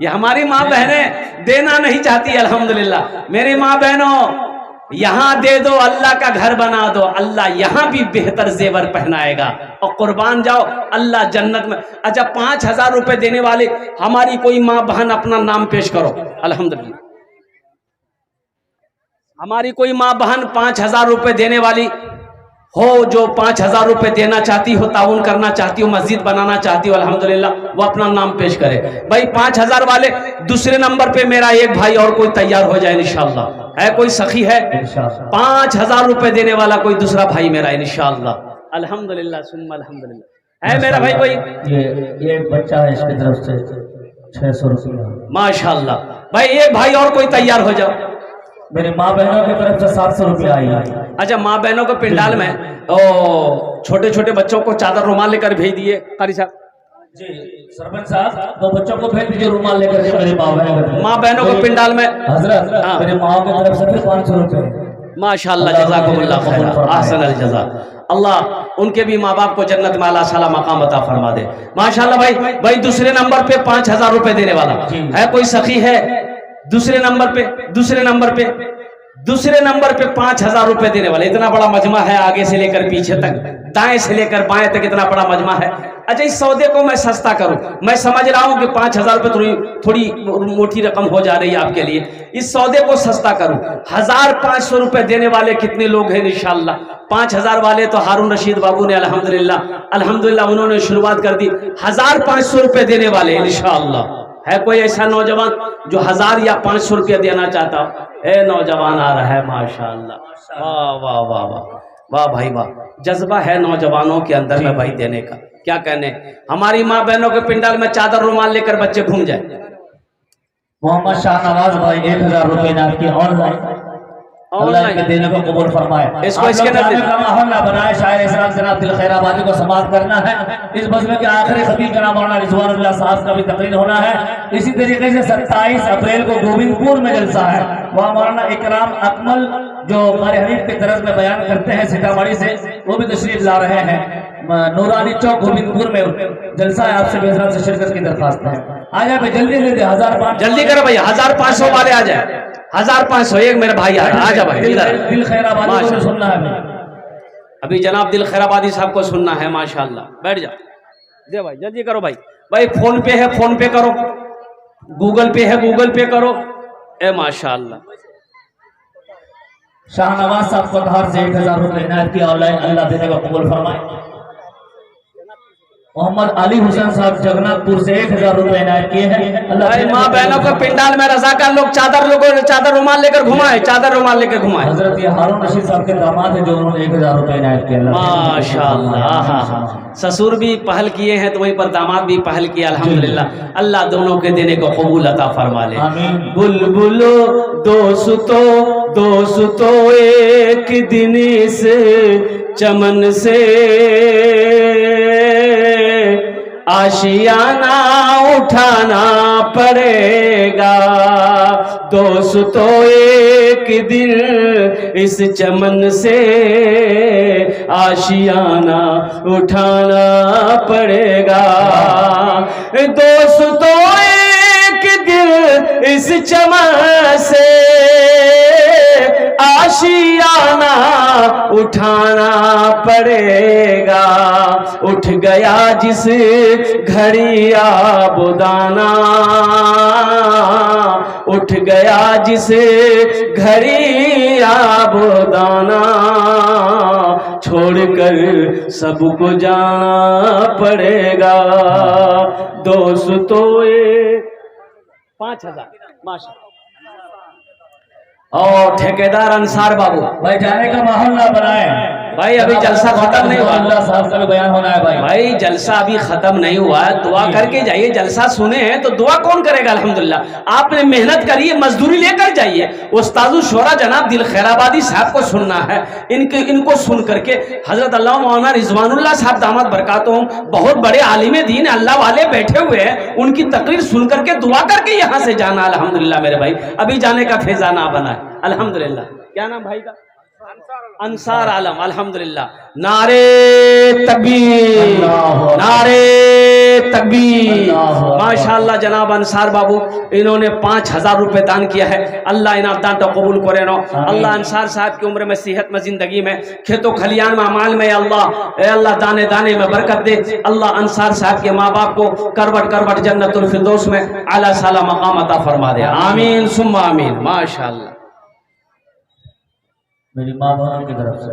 ये हमारी माँ बहनें देना नहीं चाहती। अल्हम्दुलिल्लाह मेरी माँ बहनों, यहाँ दे दो, अल्लाह का घर बना दो, अल्लाह यहाँ भी बेहतर जेवर पहनाएगा, और कुर्बान जाओ, अल्लाह जन्नत में। अच्छा, 5000 रुपए देने वाले हमारी कोई माँ बहन अपना नाम पेश करो। अल्हम्दुलिल्लाह, हमारी कोई माँ बहन 5000 रुपए देने वाली हो, जो 5000 रुपए देना चाहती हो, ताउन करना चाहती हो, मस्जिद बनाना चाहती हो, अल्हम्दुलिल्लाह वो अपना नाम पेश करे। भाई 5000 वाले दूसरे नंबर पे मेरा एक भाई और कोई तैयार हो जाए इंशाअल्लाह। है कोई सखी है 5000 रुपए देने वाला, कोई दूसरा भाई मेरा इंशाअल्लाह। अल्हम्दुलिल्लाह सुम्मा अल्हम्दुलिल्लाह। है मेरा भाई कोई? ये बच्चा है, इसकी तरफ से 600 रुपया। माशाअल्लाह भाई, एक भाई और कोई तैयार हो जाओ। मेरी माँ बहनों की तरफ से 700 रुपया आई है। अच्छा, माँ बहनों को पिंडाल में छोटे छोटे बच्चों को चादर रुमाल लेकर भेज दिए। कारी साहब जी, सरपंच साहब, 2 बच्चों को भेज दीजिए रुमाल लेकर के। मेरी माँ बहनों को पिंडाल में हजरत, मेरी माँ की तरफ से 500 रुपये। माशाअल्लाह, जज़ाकुमुल्लाह खैर, अहसन अल जज़ा। अल्लाह उनके भी माँ बाप को जन्नत में आला साला मकाम अता फरमा दे। माशाअल्लाह भाई दूसरे नंबर पे 5000 रुपए देने वाला है कोई सखी है? दूसरे नंबर पे 5000 रुपए देने वाले। इतना बड़ा मजमा है, आगे से लेकर पीछे तक, दाएं से लेकर बाएं तक इतना बड़ा मजमा है। अच्छा, इस सौदे को मैं सस्ता करूं, मैं समझ रहा हूं कि 5000 रुपये थोड़ी मोटी रकम हो जा रही है आपके लिए। इस सौदे को सस्ता करूं, 1500 रुपए देने वाले कितने लोग हैं इंशाअल्लाह? 5000 वाले तो हारून रशीद बाबू ने अल्हम्दुलिल्लाह उन्होंने शुरुआत कर दी। 1500 रुपए देने वाले इंशाअल्लाह। है कोई ऐसा नौजवान जो 1000 या 500 रुपया देना चाहता हो? ए नौजवान आ रहा है माशाअल्लाह। वाह वाह वाह वाह वाह भाई वाह, जज्बा है नौजवानों के अंदर में भाई देने का, क्या कहने। हमारी माँ बहनों के पिंडाल में चादर रुमाल लेकर बच्चे घूम जाए। मोहम्मद शाहनवाज भाई 1000 रुपए इनाम की ऑनलाइन अल्लाह के देने को कबूल फरमाए। इसको इसके का माहौल ना बनाए। शायर इस्लाम जनाब दिल खैराबादी को समाप्त करना है। इस बज़्म के आखिरी खतीब जनाब मौलाना रिजवानुल्लाह साहब का भी तकरीर होना है। इसी तरीके से 27 अप्रैल को गोविंदपुर में जलसा है। वहाँ मौलाना इकराम अकमल जो क़ारी हनीफ के तरफ में बयान करते हैं सीतामढ़ी से, वो भी तशरीफ ला रहे हैं। नूरानी चौक गोविंदपुर में जलसा है। आपसे बेहतराम से शिरकत की दरख्वास्त है। आ जाए भाई जल्दी जल्दी 1500 जल्दी करो भाई, 1500 वाले आ जाए। 1500 एक मेरे भाई आ जा भाई इधर। दिल खैराबादी को सुनना है भाई। अभी जनाब दिल खैराबादी साहब को सुनना है। माशाल्लाह, बैठ जा दे भाई, जल्दी करो भाई। भाई फोन पे है, फोन पे करो। गूगल पे है, गूगल पे करो। ए माशाल्लाह। शाहनवाज साहब को घर से 1000 रुपए इनायत की ऑनलाइन अल्लाह देने को कबूल फरमाए। मोहम्मद अली हुसैन साहब जगन्नाथपुर से 1000 रुपए इनायत किए हैं। अल्लाह माँ बहनों को पिंडाल में रजाकार लोग चादर रुमाल लेकर घुमाए, चादर रुमाल लेकर घुमाए। हजरत ये हारून रशीद साहब के दामाद है जो उन्होंने 1000 रुपए इनायत किए। माशाल्लाह, ससुर भी पहल किए हैं तो वहीं पर दामाद भी पहल किया। अल्हम्दुलिल्लाह, अल्लाह दोनों के देने को कबूल अता फरमा ले। बुलबुलो दोस्तों एक दिन इस चमन से आशियाना उठाना पड़ेगा। दोस्तों एक दिन इस चमन से आशियाना उठाना पड़ेगा। दोस्तों एक दिन इस चमन से आशियाना उठाना पड़ेगा। उठ गया जिस घड़ी आबुदाना, उठ गया जिस घड़ी आबुदाना, छोड़कर सबको जाना पड़ेगा। दोस्तों 5000 माशाल्लाह। और ठेकेदार अंसार बाबू भाई जाने का माहौल ना बनाए भाई, अभी जलसा खत्म नहीं हुआ। अल्लाह साहब का भी बयान होना है भाई। भाई जलसा अभी खत्म नहीं हुआ, दुआ करके जाइए। जलसा सुने हैं तो दुआ कौन करेगा? अल्हम्दुलिल्लाह आपने मेहनत करी है, मजदूरी लेकर जाइए। उस्तादुल शुरा जनाब दिल खैराबादी साहब को सुनना है। इनको सुन करके हजरत अल्लाह मौलाना रिजवानुल्लाह साहब दामद बरकातुहुम बहुत बड़े आलिम दीन अल्लाह वाले बैठे हुए हैं, उनकी तकरीर सुन करके दुआ करके यहाँ से जाना। अल्हम्दुलिल्लाह मेरे भाई, अभी जाने का फेजा ना बना है। अल्हम्दुलिल्लाह। क्या नाम भाई का? अंसार आलम। अल्हम्दुलिल्लाह। नारे तकबीर, नारे तकबीर। माशाअल्लाह जनाब अंसार बाबू इन्होंने 5000 रुपए दान किया है। अल्लाह इनाम दान तो कबूल करे नो। अल्लाह अंसार साहब की उम्र में, सेहत में, जिंदगी में, खेतों खलियान में, अमाल में अल्लाह दाने दाने में बरकत दे। अल्लाह अंसार साहब के माँ बाप को करवट करवट जन्नतुल फिरदौस में आला साला मकाम अता फरमा दे। आमीन सुम्मा आमीन। माशाअल्लाह। मेरी माँ बहनों की तरफ से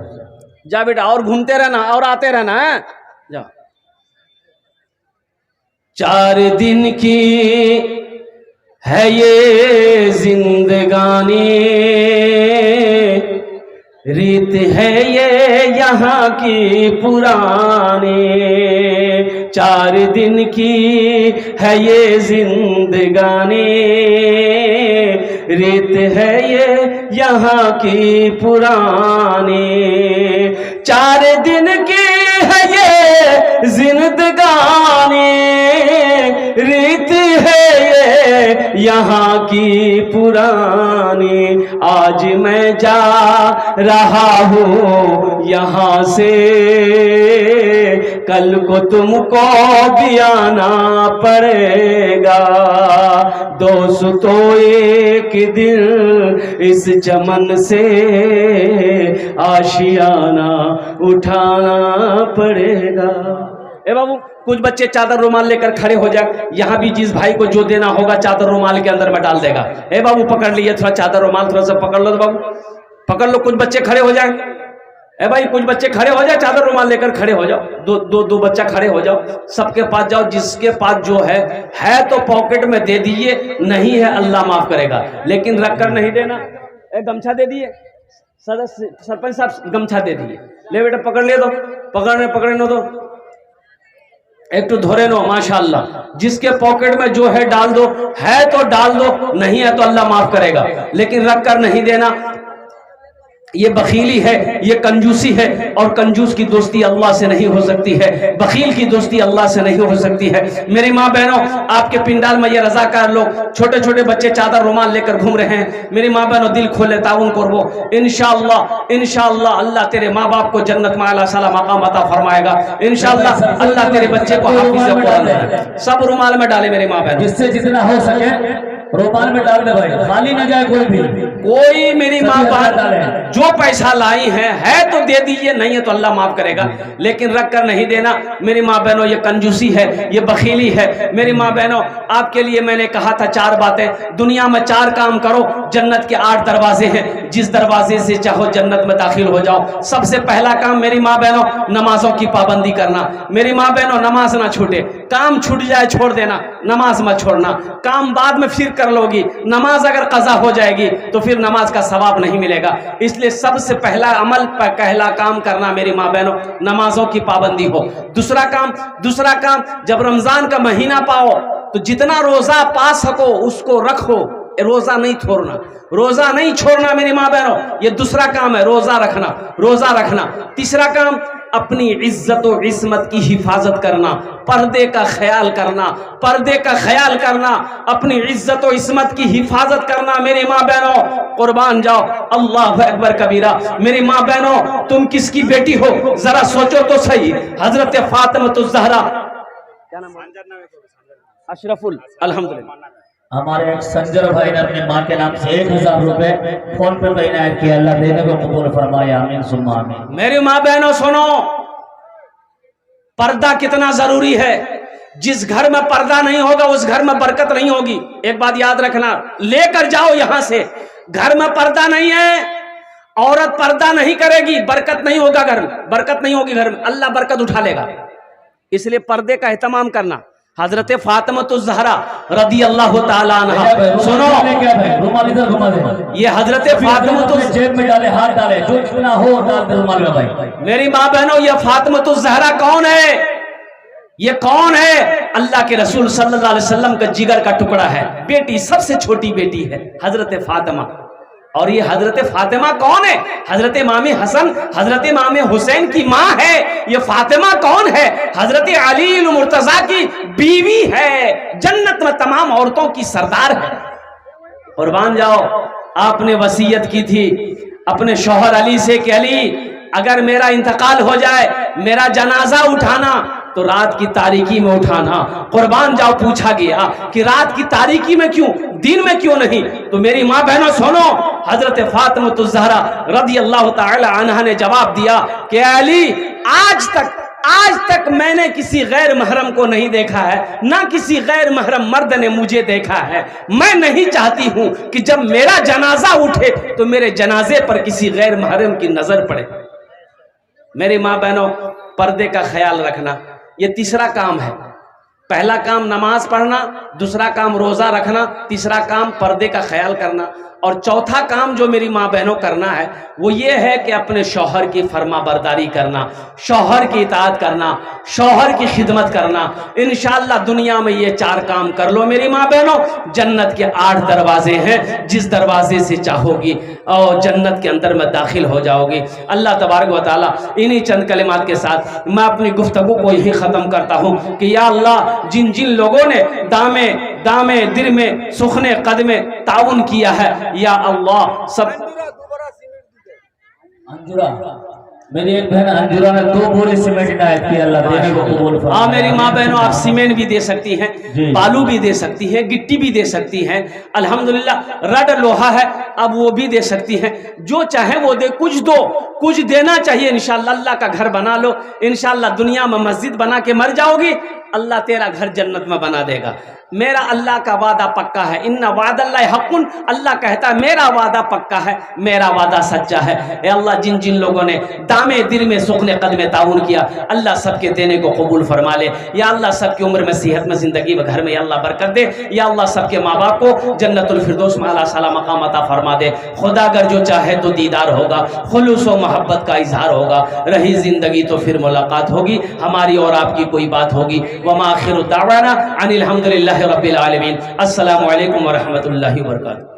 जा बेटा, और घूमते रहना और आते रहना है। जा। 4 दिन की है ये जिंदगानी, रीत है ये यहाँ की पुरानी। 4 दिन की है ये जिंदगानी, रीत है ये यहाँ की पुरानी। 4 दिन की है ये जिंदगानी, रीत है ये यहाँ की पुरानी। आज मैं जा रहा हूँ यहाँ से, कल को तुमको भी आना पड़ेगा। दोस्तों एक दिन इस चमन से आशियाना उठाना पड़ेगा। ए बाबू कुछ बच्चे चादर रुमाल लेकर खड़े हो जाए। यहाँ भी जिस भाई को जो देना होगा चादर रुमाल के अंदर में डाल देगा। ए बाबू पकड़ लिए थोड़ा चादर रुमाल, थोड़ा सा पकड़ लो बाबू, पकड़ लो। कुछ बच्चे खड़े हो जाए। ए भाई कुछ बच्चे खड़े हो जाए, चादर रुमाल लेकर खड़े हो जाओ। दो बच्चा खड़े हो जाओ, सबके पास जाओ। जिसके पास जो है तो पॉकेट में दे दीजिए, नहीं है अल्लाह माफ करेगा, लेकिन रख कर नहीं देना। ए गमछा दे दिए, सदस्य सरपंच साहब गमछा दे दिए। ले बेटा पकड़ ले दो, पकड़ने दो। एक तो धोरे नो माशाअल्लाह, जिसके पॉकेट में जो है डाल दो, है तो डाल दो, नहीं है तो अल्लाह माफ करेगा, लेकिन रख कर नहीं देना, ये बखीली है, ये कंजूसी है। और कंजूस की दोस्ती अल्लाह से नहीं हो सकती है, बखील की दोस्ती अल्लाह से नहीं हो सकती है। मेरी माँ बहनों, आपके पिंडाल में ये रजाकार लोग, छोटे छोटे बच्चे चादर रुमाल लेकर घूम रहे हैं। मेरी माँ बहनों, दिल खोले, ताउन करवो, इंशाअल्लाह इंशाअल्लाह अल्लाह तेरे माँ बाप को जन्नत में आला साला मकाम अता फरमाएगा। इंशाअल्लाह अल्लाह तेरे बच्चे को हाफिज़ कुरान देगा। सब रुमाल में डाले मेरी माँ बहनों, जिससे जितना हो सके रुमाल में डाल दे भाई, खाली ना जाए कोई भी। कोई मेरी माँ बाप जो पैसा लाई है तो दे दीजिए, नहीं है तो अल्लाह माफ करेगा, लेकिन रख कर नहीं देना। मेरी माँ बहनों, ये कंजूसी है, ये बखीली है। मेरी माँ बहनों, आपके लिए मैंने कहा था 4 बातें। दुनिया में 4 काम करो, जन्नत के 8 दरवाजे हैं, जिस दरवाजे से चाहो जन्नत में दाखिल हो जाओ। सबसे पहला काम मेरी माँ बहनों, नमाजों की पाबंदी करना। मेरी माँ बहनों, नमाज ना छूटे, काम छूट जाए छोड़ देना, नमाज मत छोड़ना। काम बाद में फिर कर लोगी, नमाज अगर कज़ा हो जाएगी तो फिर नमाज का सवाब नहीं मिलेगा। इसलिए सबसे पहला अमल, पहला काम करना मेरी माँ बहनों, नमाजों की पाबंदी हो। दूसरा काम, जब रमजान का महीना पाओ तो जितना रोजा पा सको उसको रखो, रोजा नहीं छोड़ना, रोजा नहीं छोड़ना मेरी माँ बहनों, ये दूसरा काम है, रोजा रखना। तीसरा काम, अपनी इज्जत और इस्मत की हिफाजत करना, पर्दे का ख्याल करना, अपनी इज्जत और इस्मत की हिफाजत करना। मेरी माँ बहनों, कुर्बान जाओ, अल्लाह अकबर कबीरा। मेरी माँ बहनों, तुम किसकी बेटी हो जरा सोचो तो सही। हजरत फातिमा ज़हरा, क्या नाम है? अशरफुल, अल्हम्दुलिल्लाह। हमारे एक संजर भाई ने अपनी माँ के नाम से 1000 रुपए फोन पे इनायत किया, अल्लाह देने को कबूल फरमाए, आमीन सुम्मा आमीन। मेरी माँ बहनों सुनो, पर्दा कितना जरूरी है। जिस घर में पर्दा नहीं होगा उस घर में बरकत नहीं होगी। एक बात याद रखना, लेकर जाओ यहां से, घर में पर्दा नहीं है, औरत पर्दा नहीं करेगी, बरकत नहीं होगा घर में, बरकत नहीं होगी घर में, अल्लाह बरकत उठा लेगा। इसलिए पर्दे का एहतमाम करना। हजरत फातिमा ज़हरा रदी अल्लाह ताला अन्हा, सुनो, रुमाल इधर घुमा दे। ये हजरत फातिमा जेब में डाले, हाथ डाले, जो जितना हो डाल दे रुमाल में भाई। मेरी माँ बहनों, ये फातिमा ज़हरा कौन है? ये कौन है? अल्लाह के रसूल सल्लल्लाहु अलैहि वसल्लम का जिगर का टुकड़ा है, बेटी, सबसे छोटी बेटी है हजरत फातिमा। और ये हजरत फातिमा कौन है? हजरत इमाम हसन, हजरत इमाम हुसैन की माँ है। ये फातिमा कौन है? हजरत अली मुर्तजा की बीवी है, जन्नत में तमाम औरतों की सरदार है। कुर्बान जाओ, आपने वसीयत की थी अपने शौहर अली से कि अली, अगर मेरा इंतकाल हो जाए, मेरा जनाजा उठाना तो रात की तारीकी में उठाना। कुर्बान जाओ, पूछा गया कि रात की तारीकी में क्यों, दिन में क्यों नहीं? तो मेरी माँ बहनों सुनो, हजरत फातिमा ज़हरा रज़ी अल्लाह ताला अन्हा ने जवाब दिया कि अली, आज तक मैंने किसी गैर महरम को नहीं देखा है, ना किसी गैर महरम मर्द ने मुझे देखा है। मैं नहीं चाहती हूं कि जब मेरा जनाजा उठे तो मेरे जनाजे पर किसी गैर महरम की नजर पड़े। मेरी माँ बहनों, पर्दे का ख्याल रखना, ये तीसरा काम है। पहला काम नमाज पढ़ना, दूसरा काम रोजा रखना, तीसरा काम पर्दे का ख्याल करना, और चौथा काम जो मेरी माँ बहनों करना है वो ये है कि अपने शौहर की फर्मा बरदारी करना, शौहर की इताअत करना, शौहर की खिदमत करना। इंशाअल्लाह दुनिया में ये 4 काम कर लो मेरी माँ बहनों, जन्नत के 8 दरवाजे हैं, जिस दरवाजे से चाहोगी और जन्नत के अंदर में दाखिल हो जाओगी। अल्लाह तबारक व तआला इन्हीं चंद कलिमात के साथ मैं अपनी गुफ्तगू को यही ख़त्म करता हूँ कि या अल्लाह, जिन जिन लोगों ने दामे दिल में सुखने कदमे ताउन किया है, या अल्लाह सब। अंजुरा, मेरी एक बहन अंजुरा ने 2 बोरे सीमेंट इनायत किया, अल्लाह देने को कबूल फरमाए। हाँ मेरी माँ बहनों, आप सीमेंट भी दे सकती हैं, बालू भी दे सकती हैं, गिट्टी भी दे सकती हैं, अल्हम्दुलिल्लाह रड लोहा है अब वो भी दे सकती हैं, जो चाहे वो दे। कुछ दो, कुछ देना चाहिए। इंशाअल्लाह अल्लाह का घर बना लो, इंशाअल्लाह दुनिया में मस्जिद बना के मर जाओगी, अल्लाह तेरा घर जन्नत में बना देगा। मेरा अल्लाह का वादा पक्का है, इन्ना वादल्लाहि हक़्क़ुन, अल्लाह कहता है मेरा वादा पक्का है, मेरा वादा सच्चा है। ए अल्लाह, जिन जिन लोगों ने दामे दिल में सुखने कदमे ताउन किया, अल्लाह सबके देने को कबूल फरमा ले। या अल्लाह सबकी उम्र में, सेहत में, ज़िंदगी में, घर में अल्लाह बरकत दे। या अल्लाह सबके माँ बाप को जन्नतुल फिरदौस में आला साला मकाम अता फरमा दे। खुदा अगर जो चाहे तो दीदार होगा, खुलूस व मोहब्बत का इजहार होगा, रही ज़िंदगी तो फिर मुलाकात होगी, हमारी और आपकी कोई बात होगी। वमा आखिरु दावाना अनिल हम्दुलिल्लाहि रब्बिल आलमीन। अस्सलामु अलैकुम व रहमतुल्लाहि व बरकातुहू।